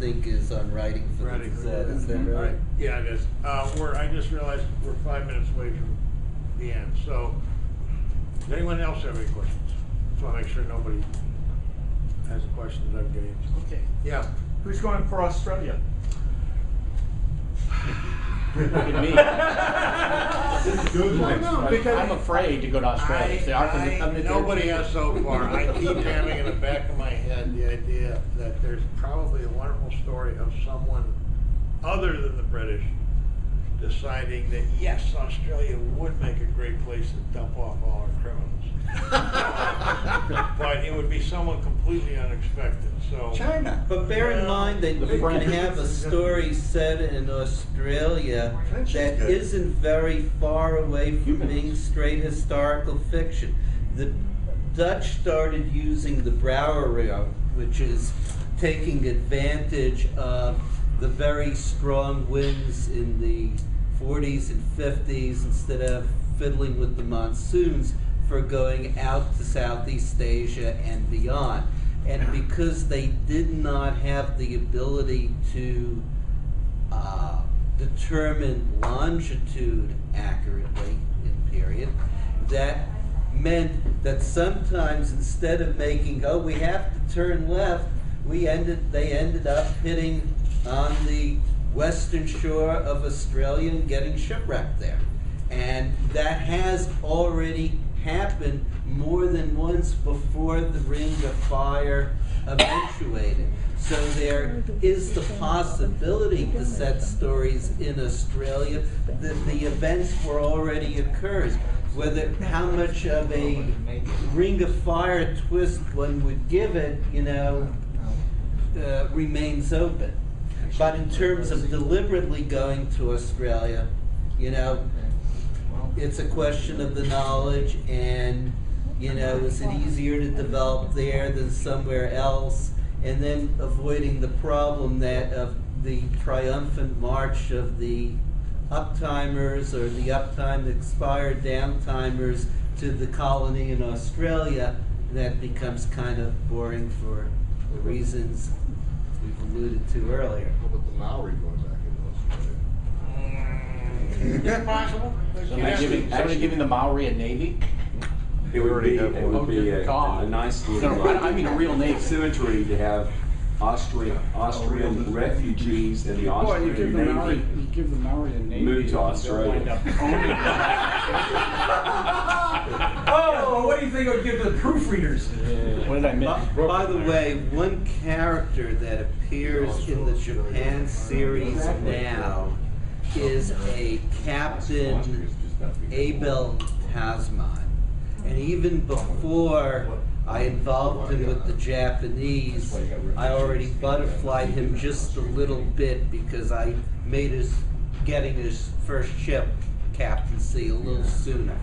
think, is on writing for the Gazette. Is that right? Yeah, it is. I just realized we're 5 minutes away from the end. So, does anyone else have any questions? Just want to make sure nobody has a question that I'm getting into. Okay. Yeah. Who's going for Australia? Look at me. This is a good one. No, because I'm afraid to go to Australia. If they are coming to Nobody Turkey. has so far. I keep having in the back of my head the idea that there's probably a wonderful story of someone other than the British deciding that yes, Australia would make a great place to dump off all our criminals. But it would be someone completely unexpected. So China. But bear in mind that you can have a story set in Australia French is that good. isn't very far away from being straight historical fiction. The Dutch started using the Brouwerie, which is taking advantage of the very strong winds in the 40s and 50s instead of fiddling with the monsoons for going out to Southeast Asia and beyond. And because they did not have the ability to determine longitude accurately in period, that meant that sometimes instead of making, oh, we have to turn left, they ended up hitting on the western shore of Australia and getting shipwrecked there. And that has already happened more than once before the Ring of Fire eventuated. So there is the possibility to set stories in Australia that the events were already occurred. Whether how much of a Ring of Fire twist one would give it, remains open. But in terms of deliberately going to Australia, it's a question of the knowledge and, is it easier to develop there than somewhere else? And then avoiding the problem that of the triumphant march of the uptimers or the uptime expired downtimers to the colony in Australia, that becomes kind of boring for the reasons we've alluded to earlier. How about the Maori going back into Australia? Is it possible? Somebody giving the Maori a navy? It would be Oh, dear God. a nice No, little I mean a real navy. symmetry to have Austrian refugees in the Boy, you give Austrian the Maori, Navy you give the Maori a name. move to Australia. Oh, what do you think I would give the proofreaders? What did I miss? By the way, one character that appears in the Japan series now is a Captain Abel Tasman. And even before I involved him with the Japanese, I already butterflied him just a little bit because I made getting his first ship captaincy a little sooner.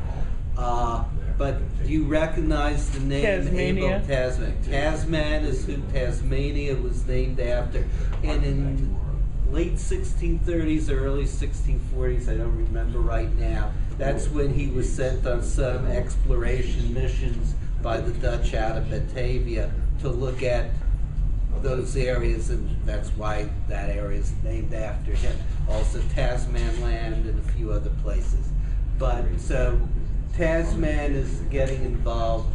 But do you recognize the name Tasmania. Abel Tasman? Tasman is who Tasmania was named after. And in late 1630s, early 1640s, I don't remember right now, that's when he was sent on some exploration missions by the Dutch out of Batavia to look at those areas, and that's why that area is named after him. Also Tasman Land and a few other places. But so Tasman is getting involved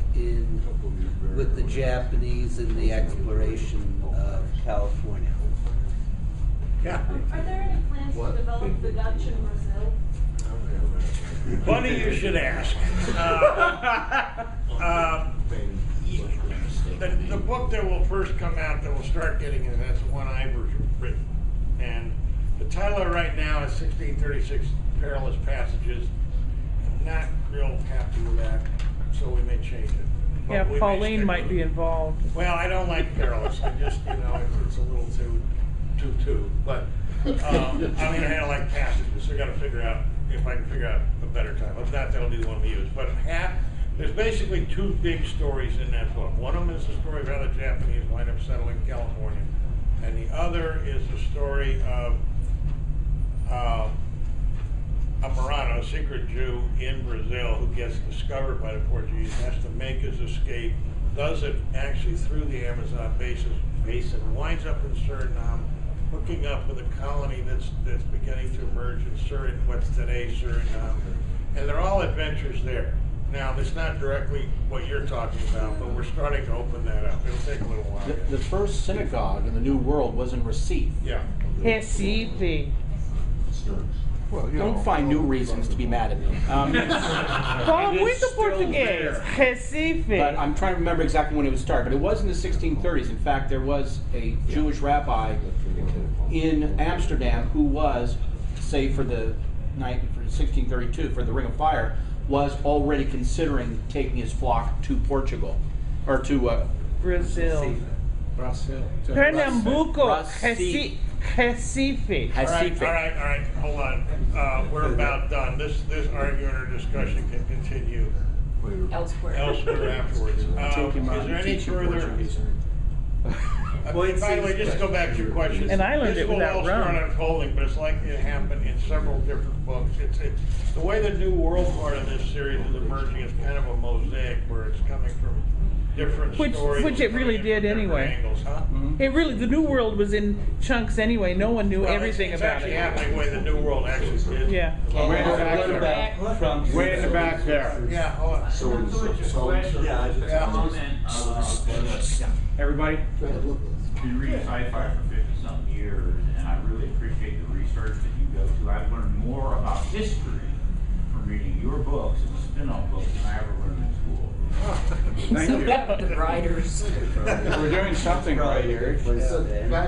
with the Japanese in the exploration of California. Yeah. Are there any plans to develop the Dutch in Brazil? Funny you should ask. The book that will first come out, that will start getting it, that's the one I've written. And the title right now is 1636 Perilous Passages. I'm not real happy with that, so we may change it. But Yeah, we may Pauline stick might with be it. involved. Well, I don't like perilous. I just, it's a little too. But I'm gonna handle like passages. So I gotta figure out if I can figure out a better time. If not, that'll be the one we use. But there's basically two big stories in that book. One of them is the story of how the Japanese wind up settling California, and the other is the story of a Marano, a secret Jew in Brazil who gets discovered by the Portuguese, has to make his escape, does it actually through the Amazon basin, basin, winds up in Suriname, hooking up with a colony that's beginning to emerge in what's today Suriname, and they're all adventures there. Now, it's not directly what you're talking about, but we're starting to open that up. It'll take a little while. The first synagogue in the New World was in Recife. Yeah. Recife. Don't find new reasons to be mad at me. Fala It is muito still português. there. Recife. But I'm trying to remember exactly when it was started. But it was in the 1630s. In fact, there was a Jewish rabbi in Amsterdam who was, say, for 1632, for the Ring of Fire, was already considering taking his flock to Portugal, or to Brazil. Brazil. Pernambuco. Recife. Recife. All right, hold on. We're about done. This argument or discussion can continue Elsewhere. afterwards. Is there any further? By the way, just to go back to your question. And I learned it without This will all rum. start unfolding, but it's like it happened in several different books. It's the way the New World part of this series is emerging is kind of a mosaic where it's coming from different stories. Which it really coming from did different anyway. angles, huh? It really, the New World was in chunks anyway. No one knew Well, everything it's about actually it. happening the way the New World actually did. Yeah. Way in the back What there. about Trump? Way in the back there. Yeah, hold on. Everybody? Been reading sci-fi for 50-something years, and I really appreciate the research that you go to. I've learned more about history from reading your books and the spin-off books than I ever learned in school. Thank you. the writers? We're doing something right here.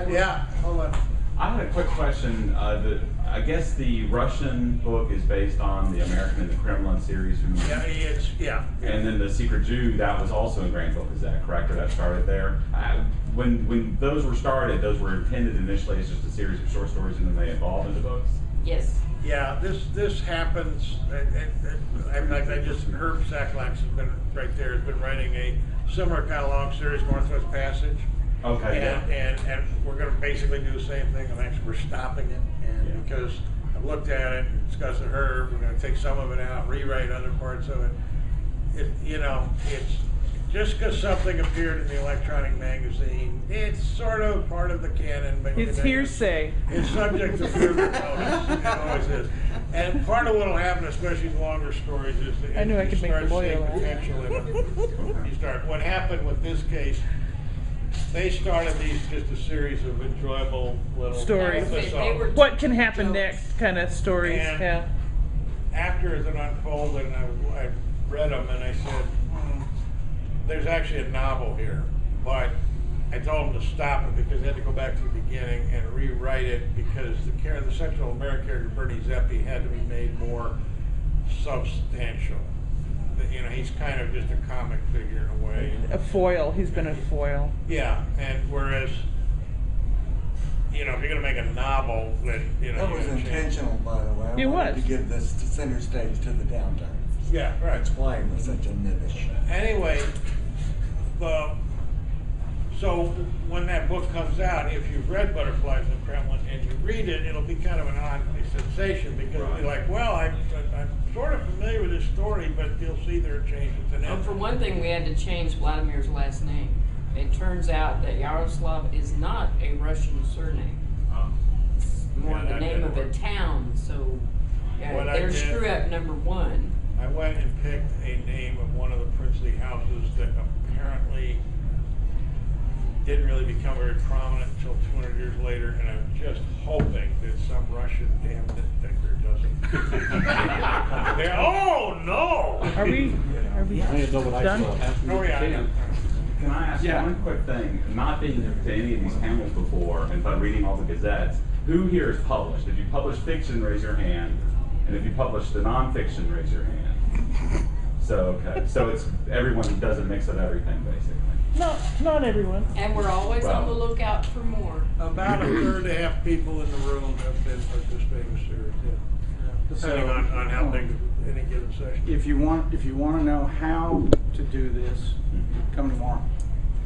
Yeah, hold on. I had a quick question. I guess the Russian book is based on the American and the Kremlin series. Yeah. And then the Secret Jew, that was also in Grand Book. Is that correct? Or that started there? When those were started, those were intended initially as just a series of short stories, and then they evolved into books. Yes. Yeah, this happens. I just Herb Sacklax has been right there. Has been writing a similar kind of long series, Northwest Passage. Okay. And we're going to basically do the same thing. We're stopping it, and because I've looked at it, and discussed with Herb, we're going to take some of it out, rewrite other parts of it. It's just because something appeared in the electronic magazine, it's sort of part of the canon. But It's hearsay. It's subject to further notice. It always is. And part of what will happen, especially in longer stories, is that I knew I could make the you start lawyer seeing laugh. potential in it. What happened with this case, they started these just a series of enjoyable little Stories. They were What can happen jokes. next kind of stories. And Yeah. after it unfolded, and I read them, and I said, there's actually a novel here, but I told them to stop it because they had to go back to the beginning and rewrite it because the Central American character Bernie Zeppi had to be made more substantial. He's kind of just a comic figure in a way. A foil. He's been a foil. Yeah, and whereas, if you're going to make a novel, that That was intentional, by the way. It I wanted was. to give this to center stage to the downturn. Yeah, right. That's why it was such a nibbish. Anyway, so when that book comes out, if you've read Butterflies in the Kremlin and you read it, it'll be kind of an odd sensation because you'll be like, well, I'm sort of familiar with this story, but you'll see there are changes. And For one thing, we had to change Vladimir's last name. It turns out that Yaroslav is not a Russian surname. It's more Yeah, the that name didn't of a work. town, so What I there's did- screw up number one. I went and picked a name of one of the princely houses that apparently didn't really become very prominent until 200 years later, and I'm just hoping that some Russian damn nitpicker doesn't. Oh no! Are we? Are we I didn't know what I done? saw. Oh yeah. I know. Can I ask Yeah. one quick thing? Not being to any of these panels before, and but reading all the gazettes, who here is published? If you publish fiction, raise your hand. And if you publish the nonfiction, raise your hand. So, okay. So it's everyone who does a mix of everything, basically. No, not everyone. And we're always on the lookout for more. About a third to half people in the room have been participating in series, depending on how big any given session. If you want to know how to do this, come tomorrow.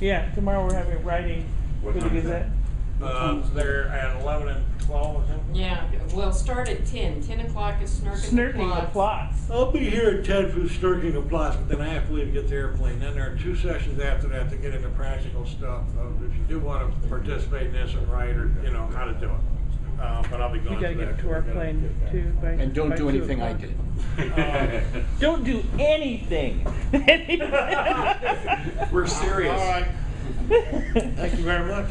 Yeah, tomorrow we're having writing What for the time is Gazette. They're at 11 and 12, I think. Yeah, well, start at 10. 10 o'clock is Snurking Snurking the plots. I'll be here at 10 for Sturking the plots, but then I have to leave to get the airplane. Then there are 2 sessions after that to get into practical stuff of if you do want to participate in this and write or, you know, how to do it. But I'll be You going gotta to that. get to our plane too by. And don't by do 2 anything I o'clock. did. Don't do anything. We're serious. All right. Thank you very much.